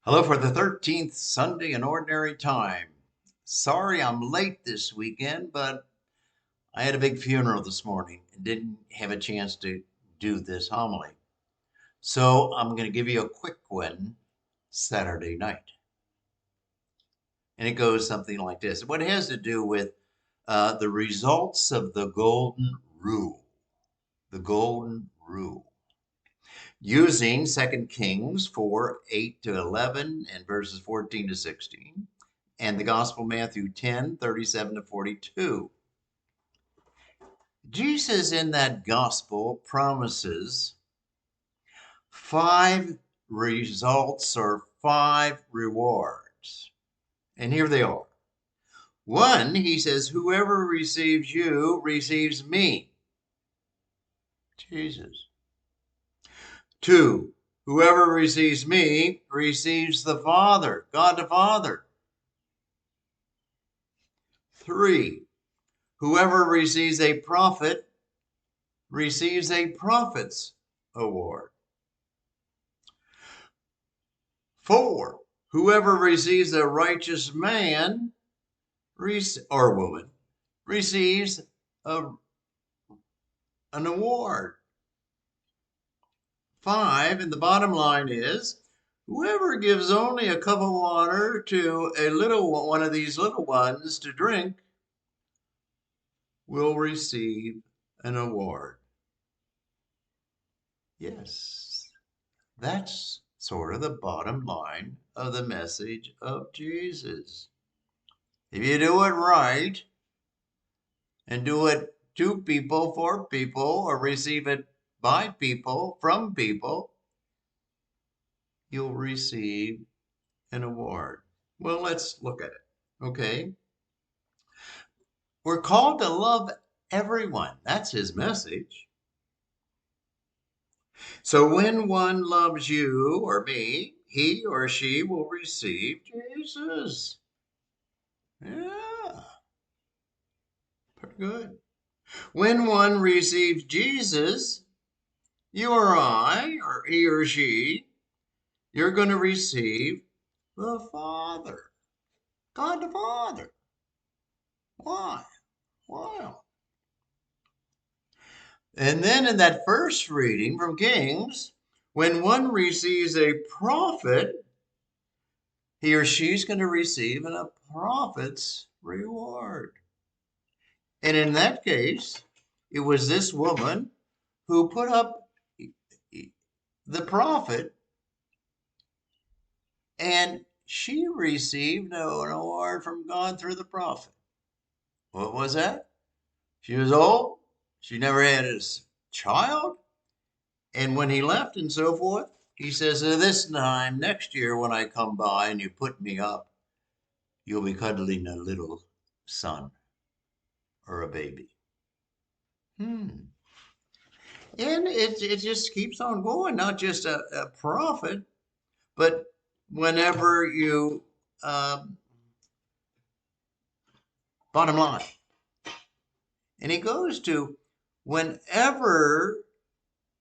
Hello for the 13th Sunday in Ordinary Time. Sorry I'm late this weekend, but I had a big funeral this morning and didn't have a chance to do this homily. So I'm going to give you a quick one Saturday night. And it goes something like this. What it has to do with the results of the Golden Rule. The Golden Rule. Using 2 Kings 4, 8 to 11 and verses 14 to 16. And the Gospel Matthew 10, 37 to 42. Jesus in that gospel promises 5 results or 5 rewards. And here they are. 1, he says, whoever receives you receives me. Jesus. 2, whoever receives me receives the Father, God the Father. 3, whoever receives a prophet receives a prophet's award. 4, whoever receives a righteous man or woman receives an award. 5, and the bottom line is, whoever gives only a cup of water to one of these little ones to drink will receive an award. Yes, that's sort of the bottom line of the message of Jesus. If you do it right and do it to people, for people, or receive it by people, from people, you'll receive an award. Well, let's look at it, okay? We're called to love everyone. That's his message. So when one loves you or me, he or she will receive Jesus. Yeah, pretty good. When one receives Jesus, you or I, or he or she, you're going to receive the Father, God the Father. Why? Wow. And then in that first reading from Kings, when one receives a prophet, he or she's going to receive a prophet's reward. And in that case, it was this woman who put up the prophet, and she received an award from God through the prophet. What was that? She was old. She never had a child. And when he left and so forth, he says, this time next year when I come by and you put me up, you'll be cuddling a little son or a baby. And it just keeps on going, not just a prophet, but whenever you, bottom line. And he goes to whenever,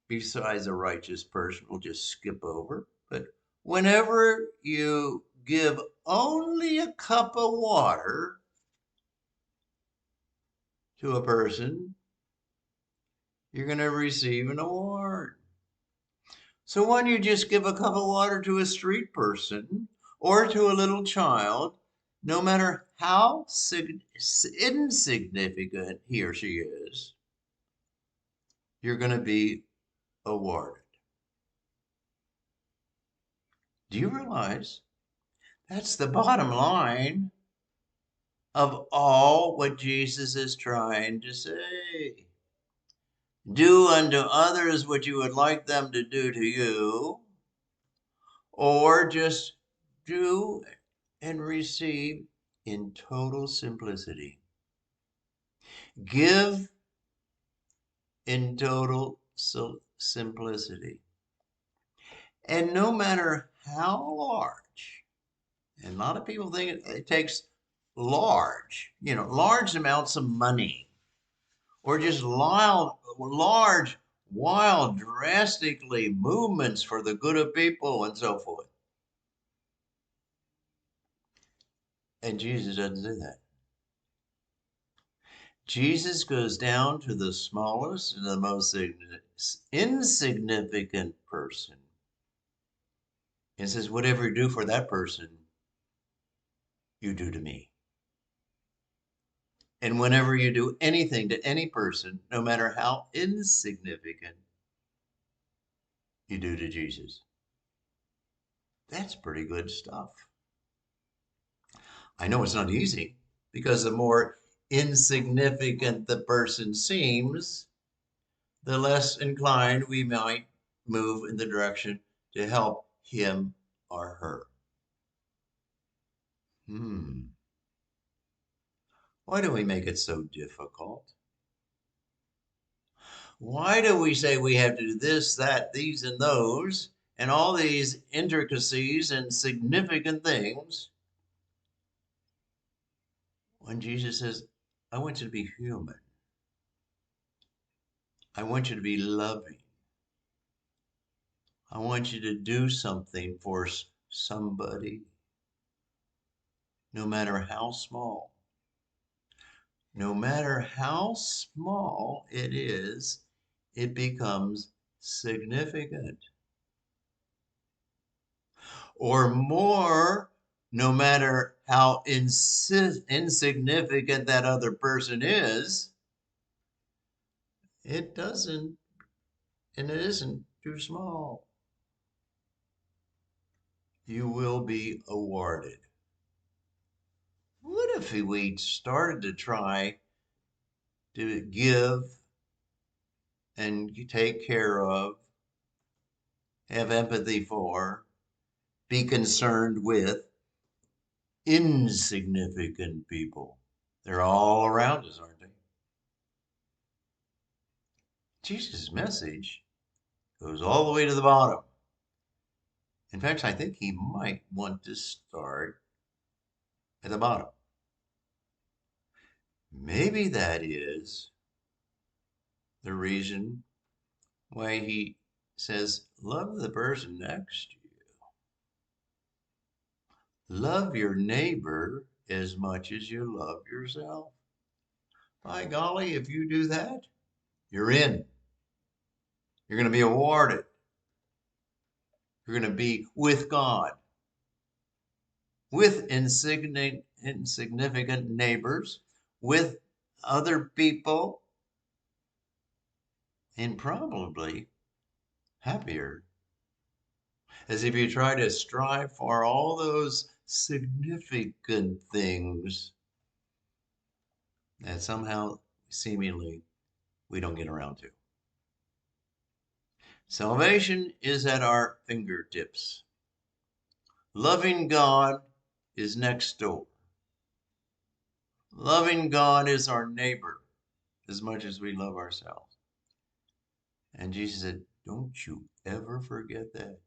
besides a righteous person, we'll just skip over, but whenever you give only a cup of water to a person, you're going to receive an award. So when you just give a cup of water to a street person or to a little child, no matter how insignificant he or she is, you're going to be awarded. Do you realize that's the bottom line of all what Jesus is trying to say? Do unto others what you would like them to do to you, or just do and receive in total simplicity. Give in total simplicity. And no matter how large, and a lot of people think it takes large amounts of money, or just large, wild, drastically movements for the good of people and so forth. And Jesus doesn't do that. Jesus goes down to the smallest and the most insignificant person and says, whatever you do for that person, you do to me. And whenever you do anything to any person, no matter how insignificant, you do to Jesus. That's pretty good stuff. I know it's not easy because the more insignificant the person seems, the less inclined we might move in the direction to help him or her. Why do we make it so difficult? Why do we say we have to do this, that, these, and those, and all these intricacies and significant things when Jesus says, I want you to be human. I want you to be loving. I want you to do something for somebody, no matter how small. No matter how small it is, it becomes significant. Or more, no matter how insignificant that other person is, it doesn't, and it isn't too small. You will be awarded. What if we started to try to give and take care of, have empathy for, be concerned with insignificant people? They're all around us, aren't they? Jesus' message goes all the way to the bottom. In fact, I think he might want to start at the bottom. Maybe that is the reason why he says, love the person next to you. Love your neighbor as much as you love yourself. By golly, if you do that, you're in. You're going to be awarded. You're going to be with God, with insignificant neighbors, with other people, and probably happier, as if you try to strive for all those significant things that somehow, seemingly, we don't get around to. Salvation is at our fingertips. Loving God is next door. Loving God is our neighbor as much as we love ourselves. And Jesus said, don't you ever forget that.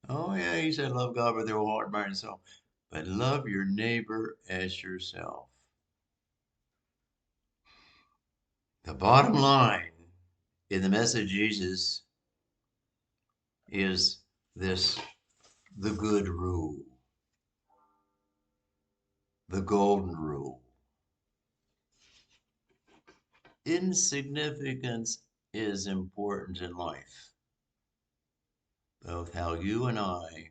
Oh, yeah, he said, love God with your whole heart, mind, and soul. But love your neighbor as yourself. The bottom line in the message of Jesus is this: the good rule, the golden rule. Insignificance is important in life, both how you and I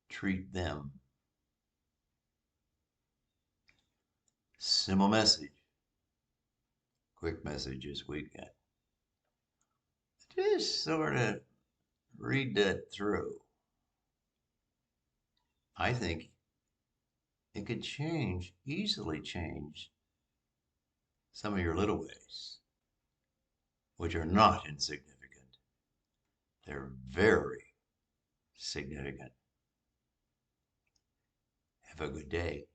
treat them. Simple message, quick message this weekend. Just sort of read that through. I think it could change, easily change, some of your little ways, which are not insignificant. They're very significant. Have a good day.